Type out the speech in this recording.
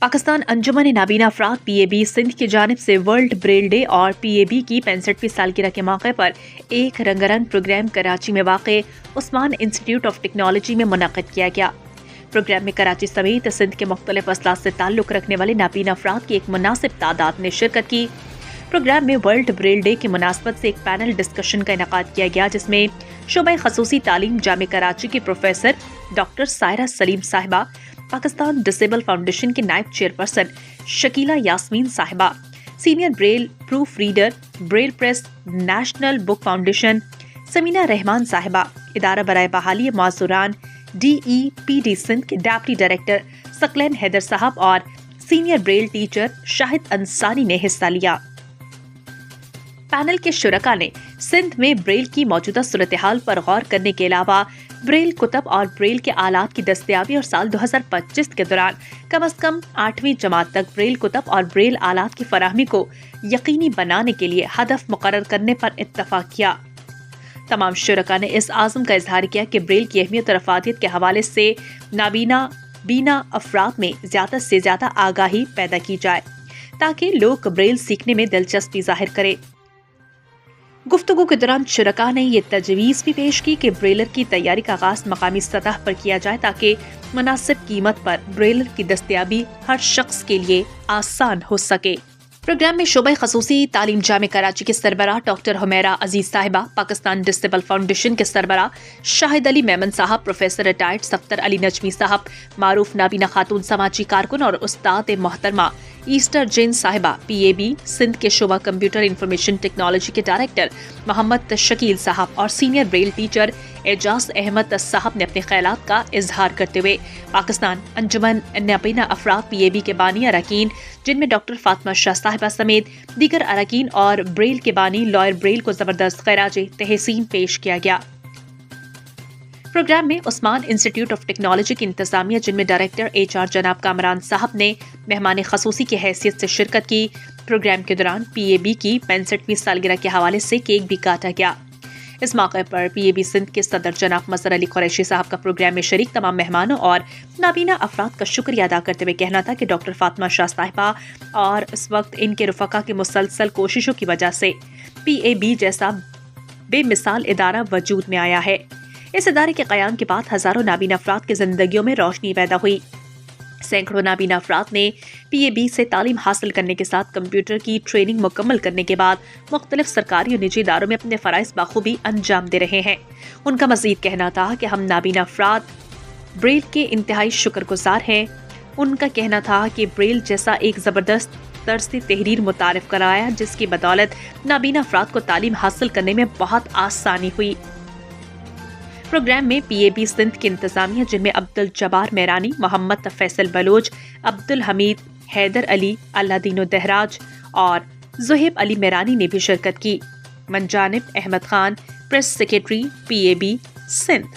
पाकिस्तान अंजुमन नाबीना अफराद PAB सिंध की जानिब से वर्ल्ड ब्रेल डे और PAB की 65वीं सालगिरह के मौके पर एक रंगारंग प्रोग्राम कराची में वाक़े उस्मान इंस्टीट्यूट ऑफ टेक्नोलॉजी में मुनक़्क़िद किया गया। प्रोग्राम में कराची समेत सिंध के मुख्तलिफ अजलास से ताल्लुक़ रखने वाले नाबीना अफराद की एक मुनासिब तादाद ने शिरकत की। प्रोग्राम में वर्ल्ड ब्रेल डे की मुनासबत से एक पैनल डिस्कशन का इनेकाद किया गया, जिसमें शोबा खसूसी तालीम जामे कराची की प्रोफेसर डॉक्टर सायरा सलीम साहिबा, पाकिस्तान डिसेबल फाउंडेशन की नायब चेयरपर्सन शकीला यास्मीन साहिबा, senior braille proof reader braille press national book foundation Sameena Rahman साहिबा, इदारा बराए बहाली माजूरान DEPD सिंध के डेप्टी डायरेक्टर सकलैन हैदर साहब और senior braille teacher Shahid Ansari ने हिस्सा लिया। पैनल के शुरका ने सिंध में ब्रेल की मौजूदा सूरत हाल पर गौर करने के अलावा ब्रेल कुतब और ब्रेल के आलात की दस्तयाबी और साल 2025 के दौरान कम अज कम 8वीं जमात तक ब्रेल कुतब और ब्रेल आलात की फराहमी को यकीनी बनाने के लिए हदफ मुकर्रर करने पर इत्तफाक किया। तमाम शुरका ने इस आज़म का इजहार किया कि ब्रेल की अहमियत और अफादियत के हवाले से नाबीना अफराद में ज़्यादा से ज़्यादा आगाही पैदा की जाए ताकि लोग ब्रेल सीखने में दिलचस्पी जाहिर करें। गुफ्तगू के दौरान शुरका ने यह तजवीज़ भी पेश की कि ब्रेलर की तैयारी का आगाज मकामी सतह पर किया जाए ताकि मुनासिब कीमत पर ब्रेलर की दस्तयाबी हर शख्स के लिए आसान हो सके। प्रोग्राम में शोबा खसूसी तालीम जामे कराची के सरबराह डॉक्टर हुमैरा अजीज साहिबा, पाकिस्तान डिसेबल फाउंडेशन के सरबराह शाहिद अली मेमन साहब, प्रोफेसर रिटायर्ड सफ्तर अली नजमी साहब, मारूफ नाबीना खातून समाजी कारकुन और उस्ताद मोहतरमा ईस्टर जैन साहिबा, PAB सिंध के शोबा कंप्यूटर इंफॉर्मेशन टेक्नोलॉजी के डायरेक्टर मोहम्मद शकील साहब और senior braille teacher Ejaz Ahmed साहब ने अपने ख्यालात का इजहार करते हुए पाकिस्तान अंजुमन नाबीना अफराद PAB के बानी अरकान, जिनमें डॉक्टर फातिमा शाह साहिबा समेत दीगर अरकान और ब्रेल के बानी लॉयर ब्रेल को जबरदस्त खैराज तहसीन पेश किया गया। प्रोग्राम में उस्मान इंस्टीट्यूट ऑफ टेक्नोलॉजी की इंतजामिया, जिनमें डायरेक्टर HR जनाब कामरान साहब ने मेहमान खसूसी की हैसियत से शिरकत की। प्रोग्राम के दौरान PAB की 65वीं सालगिरह के हवाले से केक भी काटा गया। इस मौके पर PAB सिंध के सदर जनाब मजहर अली कुरैशी साहब का प्रोग्राम में शरीक तमाम मेहमानों और नाबीना अफराद का शुक्रिया अदा करते हुए कहना था कि डॉक्टर फातिमा शाह साहिबा और इस वक्त इनके रुफका की मुसलसल कोशिशों की वजह से PAB जैसा बेमिसाल इदारा वजूद में आया है। इस इदारे के क़याम के बाद हज़ारों नाबीना अफराद की ज़िंदगियों में रोशनी पैदा हुई। सैकड़ों नाबीना अफराद ने PAB से तालीम हासिल करने के साथ कंप्यूटर की ट्रेनिंग मुकम्मल करने के बाद मुख्तलिफ सरकारी और निजी इदारों में अपने फ़राइज़ बाखूबी अंजाम दे रहे हैं। उनका मज़ीद कहना था कि हम नाबीना अफराद ब्रेल के इंतहाई शुक्रगुजार हैं। उनका कहना था कि ब्रेल जैसा एक ज़बरदस्त तर्ज़ तहरीर मुतारिफ कराया, जिसकी बदौलत नाबीना अफराद को तालीम हासिल करने में बहुत आसानी हुई। प्रोग्राम में PAB सिंध की इंतजामिया, जिनमें अब्दुल जब्बार मेरानी, मोहम्मद फैसल बलोच, अब्दुल हमीद हैदर अली, अल्लादीनो दहराज और ज़ुहैब अली मेरानी ने भी शिरकत की। मंजानिब Ahmed Khan, press secretary PAB Sindh.